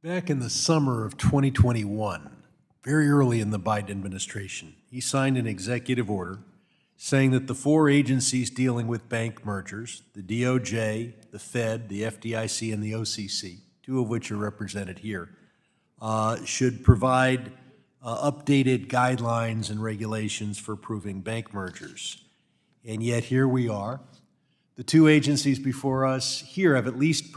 Back in the summer of 2021, very early in the Biden administration, he signed an executive order saying that the four agencies dealing with bank mergers, the DOJ, the Fed, the FDIC, and the OCC, two of which are represented here, should provide updated guidelines and regulations for approving bank mergers. And yet here we are. The two agencies before us here have at least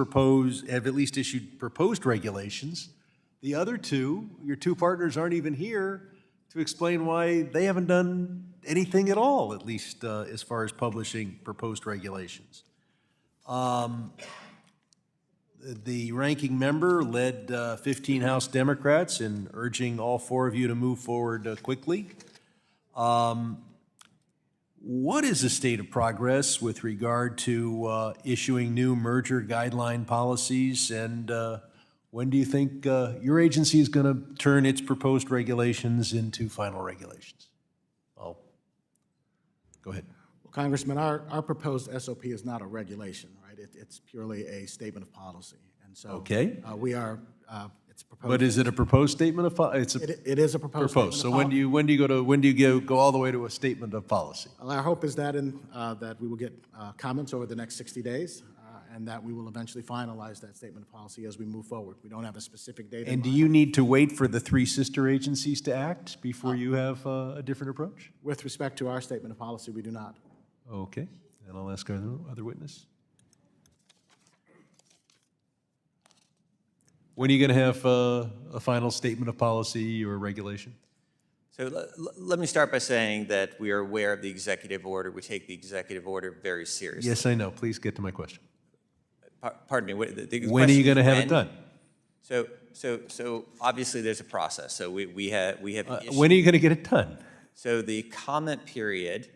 issued proposed regulations. The other two, your two partners, aren't even here to explain why they haven't done anything at all, at least as far as publishing proposed regulations. The ranking member led 15 House Democrats in urging all four of you to move forward quickly. What is the state of progress with regard to issuing new merger guideline policies, and when do you think your agency is going to turn its proposed regulations into final regulations? Oh, go ahead. Well, Congressman, our proposed SOP is not a regulation, right? It's purely a statement of policy, and so okay. We are. It's proposed. But is it a proposed statement of policy? It is a proposed. Statement So of when do you go all the way to a statement of policy? Well, our hope is that that we will get comments over the next 60 days, and that we will eventually finalize that statement of policy as we move forward. We don't have a specific date. And do you need to wait for the three sister agencies to act before you have a different approach? With respect to our statement of policy, we do not. Okay, and I'll ask our other witness. When are you going to have a final statement of policy or regulation? So let me start by saying that we are aware of the executive order. We take the executive order very seriously. Yes, I know. Please get to my question. Pardon me. When are you going to have it done? So obviously there's a process. So we have when are you going to get it done? So the comment period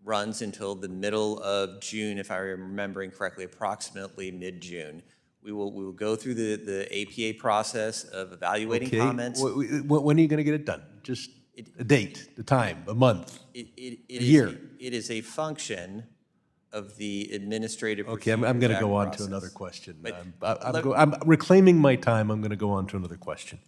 runs until the middle of June, if I'm remembering correctly, approximately mid-June. We will go through the APA process of evaluating comments. When are you going to get it done? Just a date, the time, a month, a year. It is a function of the administrative Okay, I'm going to go on process. to another question. But I'm reclaiming my time. I'm going to go on to another question.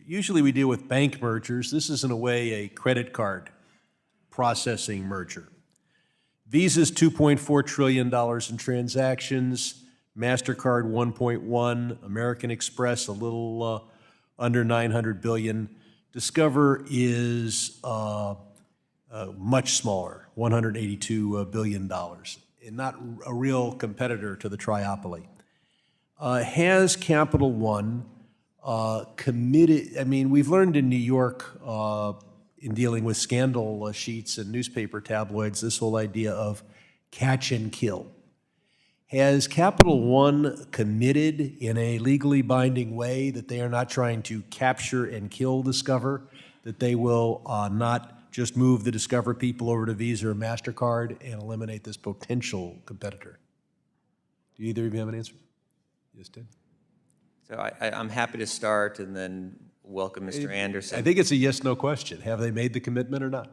Usually we deal with bank mergers. This is in a way a credit card processing merger. Visa's $2.4 trillion in transactions, MasterCard 1.1, American Express a little under 900 billion. Discover is much smaller, $182 billion, and not a real competitor to the triopoly. Has Capital One committed, I mean, we've learned in New York in dealing with scandal sheets and newspaper tabloids, this whole idea of catch and kill. Has Capital One committed in a legally binding way that they are not trying to capture and kill Discover, that they will not just move the Discover people over to Visa or MasterCard and eliminate this potential competitor? Do either of you have an answer? Yes, Ted? So I'm happy to start and then welcome Mr. Anderson. I think it's a yes/no question. Have they made the commitment or not?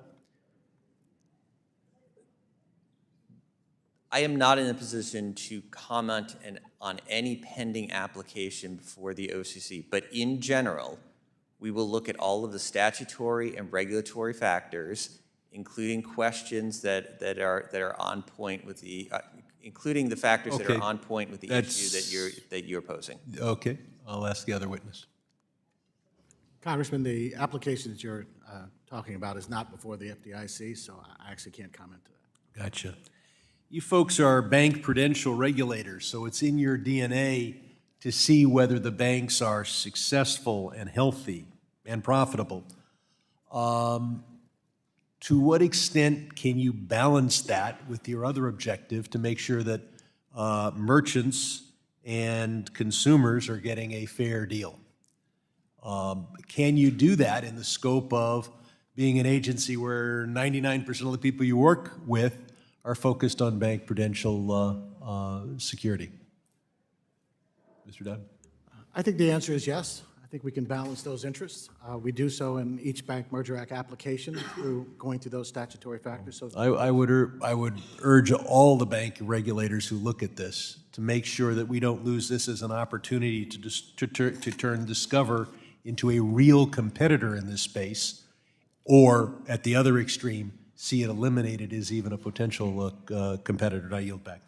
I am not in a position to comment on any pending application before the OCC, but in general, we will look at all of the statutory and regulatory factors, including questions that are on point with the, including the factors that are on point with the issue that you're posing. Okay, I'll ask the other witness. Congressman, the application that you're talking about is not before the FDIC, so I actually can't comment to that. Gotcha. You folks are bank prudential regulators, so it's in your DNA to see whether the banks are successful and healthy and profitable. To what extent can you balance that with your other objective to make sure that merchants and consumers are getting a fair deal? Can you do that in the scope of being an agency where 99% of the people you work with are focused on bank prudential security? Mr. Dodd? I think the answer is yes. I I think we can balance those interests. We do so in each Bank Merger Act application through going through those statutory factors. So I would urge all the bank regulators who look at this to make sure that we don't lose this as an opportunity to turn Discover into a real competitor in this space, or at the other extreme, see it eliminated as even a potential competitor. And I yield back.